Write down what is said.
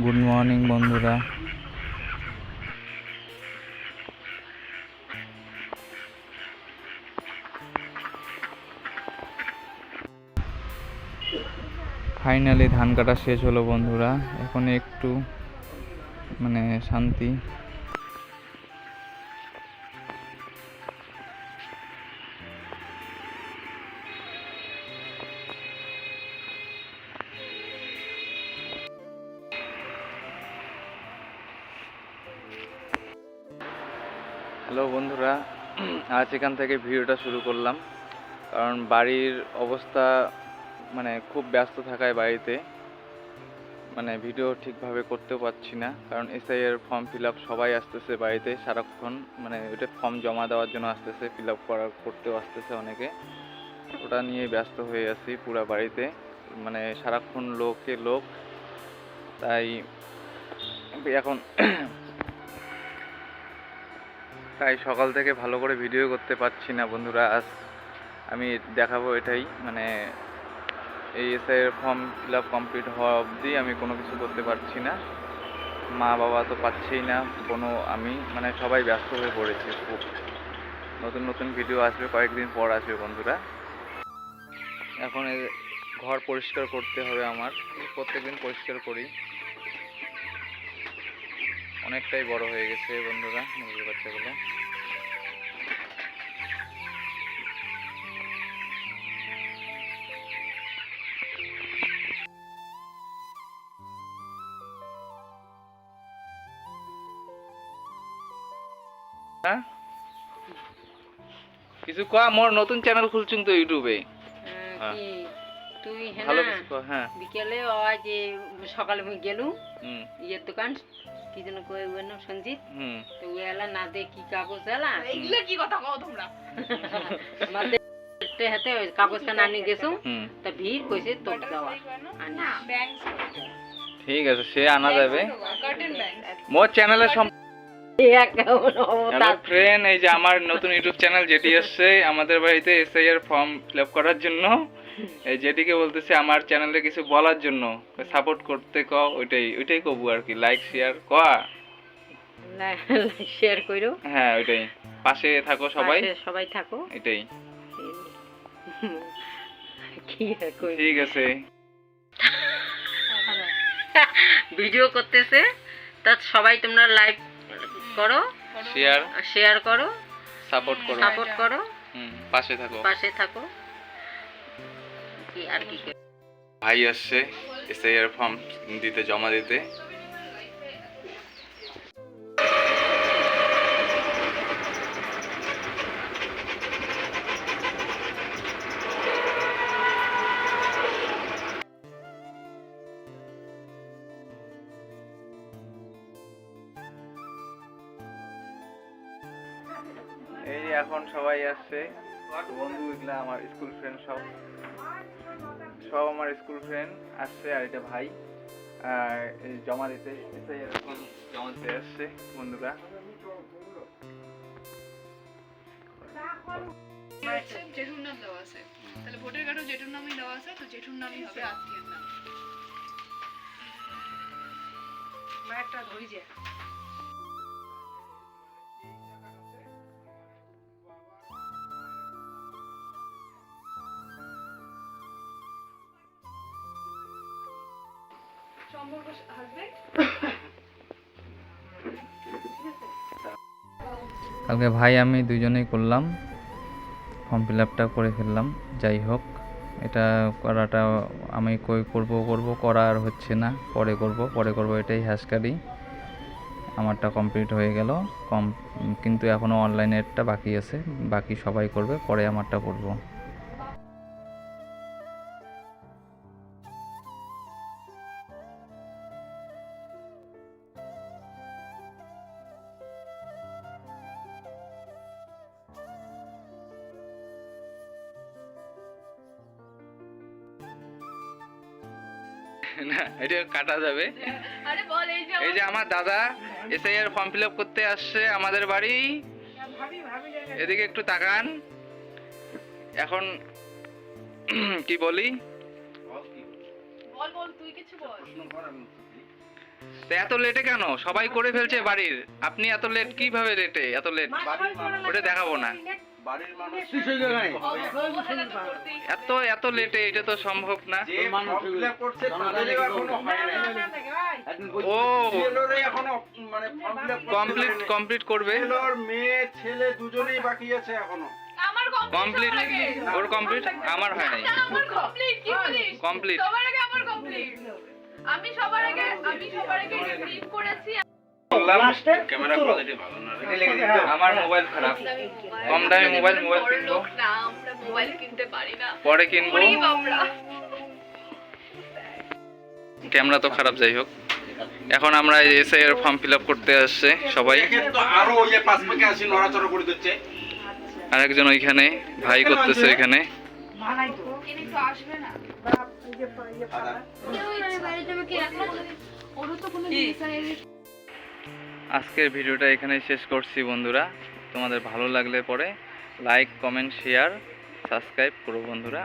Good morning বন্ধুরা। Finally ধান কাটা শেষ হলো বন্ধুরা, এখন একটু শান্তি। হ্যালো বন্ধুরা, আজ এখান থেকে ভিডিওটা শুরু করলাম, কারণ বাড়ির অবস্থা খুব ব্যস্ত থাকায় বাড়িতে ভিডিও ঠিকভাবে করতেও পারছি না, কারণ এসআইয়ের ফর্ম ফিল আপ সবাই আসতেছে বাড়িতে সারাক্ষণ, ওটা ফর্ম জমা দেওয়ার জন্য আসতেছে, ফিল আপ করতেও আসতেছে অনেকে, ওটা নিয়ে ব্যস্ত হয়ে আছি পুরা বাড়িতে, সারাক্ষণ লোকে লোক, তাই এখন তাই সকাল থেকে ভালো করে ভিডিও করতে পারছি না বন্ধুরা। আজ আমি দেখাবো এটাই, এই এসআইয়ের ফর্ম ফিল আপ কমপ্লিট হওয়া অবধি আমি কোনো কিছু করতে পারছি না, মা বাবা তো পাচ্ছেই না, কোনো আমি সবাই ব্যস্ত হয়ে পড়েছে খুব। নতুন নতুন ভিডিও আসবে, কয়েকদিন পর আসবে বন্ধুরা। এখন ঘর পরিষ্কার করতে হবে আমার, প্রত্যেকদিন পরিষ্কার করি, অনেকটাই বড় হয়ে গেছে বন্ধুরা মুরগির বাচ্চাগুলো। কিছু কয়া, মোর নতুন চ্যানেল খুলছুন তো ইউটিউবে, তুই ভালো কিছু কয়া। হ্যাঁ, বিকেলে আজ সকালে মুই গেলু ইয়ের দোকান কি যেন কই ওর নাম সঞ্জিত, তো ওই এলা না দে কি কাগজ এলা, এইগুলা কি কথা কও তোমরা? আমাদের হাতে ওই কাগজটা আনি গেছু, তা ভিড় কইছে তো যাওয়া না ব্যাংক ঠিক আছে, সে আনা যাবে। কার্টেন ব্যাংক মোর চ্যানেলের ফ্রেন্ড, এই যে আমার নতুন ইউটিউব চ্যানেল যেটি আসছে আমাদের বাড়িতে এসআইআর ফর্ম ফিল আপ করার জন্য, এই যেটিকে বলতেছে আমার চ্যানেলে কিছু বলার জন্য, সাপোর্ট করতে কও, ওইটাই কবু আর কি, লাইক শেয়ার কয়া, শেয়ার কইরো। হ্যাঁ ওইটাই, পাশে থাকো সবাই, সবাই থাকো, এটাই কি কই। ঠিক আছে, ভিডিও করতেছে, তা সবাই তোমরা লাইক করো, শেয়ার করো, সাপোর্ট করো, পাশে থাকো। কি আর কি ভাই আসছে এসআইআর ফর্ম দিতে, জমা দিতে। এই এখন সবাই আসছে, বন্ধু এগুলা আমার স্কুল ফ্রেন্ড, সব আমার স্কুল ফ্রেন্ড আসছে, আর এটা ভাই জমা দিতে, এরকম জমা দিতে আসছে বন্ধুরা। জেঠুর নাম দেওয়া আছে, তাহলে ভোটার কার্ডও জেঠুর নামই দেওয়া আছে, তো জেঠুর নামই হবে আত্মীয়ের নাম। মায়েরটা ধরি যায় কালকে ভাই আমি দুজনেই করলাম, ফর্ম ফিল আপটা করে ফেললাম। যাই হোক, এটা করাটা আমি করব করা আর হচ্ছে না, পরে করব এটাই হ্যাসকারি। আমারটা কমপ্লিট হয়ে গেল, কিন্তু এখনও অনলাইনেরটা বাকি আছে, বাকি সবাই করবে, পরে আমারটা করব। না, এটা কাটা যাবে। আরে বল, এই যে আমার দাদা এসআইআর ফর্ম ফিল আপ করতে আসছে আমাদের বাড়ি, এদিকে একটু তাকান। এখন কি বলি, বল তুই কিছু বল। তো এত লেটে কেন? সবাই করে ফেলছে বাড়ির, আপনি এত লেট কিভাবে? এত লেট ওটা দেখাবো না। বাড়ির মানুষ এত লেটে এটা তো সম্ভব না। যে ফর্ম করছে তাদেরই এখনো হয় না। ও ছেলেরই এখনো মানে ফর্ম কমপ্লিট করবে। ছেলের মেয়ে ছেলে দুজনেই বাকি আছে এখনো। আমার কমপ্লিট ওর কমপ্লিট, আমার হয় নাই। আমার কমপ্লিট কি বলিস? কমপ্লিট সবার আগে আমার কমপ্লিট। আমি সবার আগে রিসিভ করেছি। ক্যামেরা কোয়ালিটি ভালো না রে। আমার মোবাইল খারাপ, কম দামি মোবাইল কিনবো, লোক না, আমরা মোবাইল কিনতে পারি না। পরে কিনবো। ওরে বাবরা। ক্যামেরা তো খারাপ, যাই হোক। এখন আমরা এসে এর ফর্ম ফিল আপ করতে আসছে সবাই। দেখেন তো আরো ওই যে পাঁচ পাকে আসি নড়াচড়া করে দিচ্ছে। আরেকজন ওইখানে ভাই করতেছে এখানে। ইনি তো আসবে না। ওরও তো কোনো আজকের ভিডিওটা এখানে শেষ করছি বন্ধুরা। তোমাদের ভালো লাগলে পরে লাইক, কমেন্ট, শেয়ার, সাবস্ক্রাইব করো বন্ধুরা।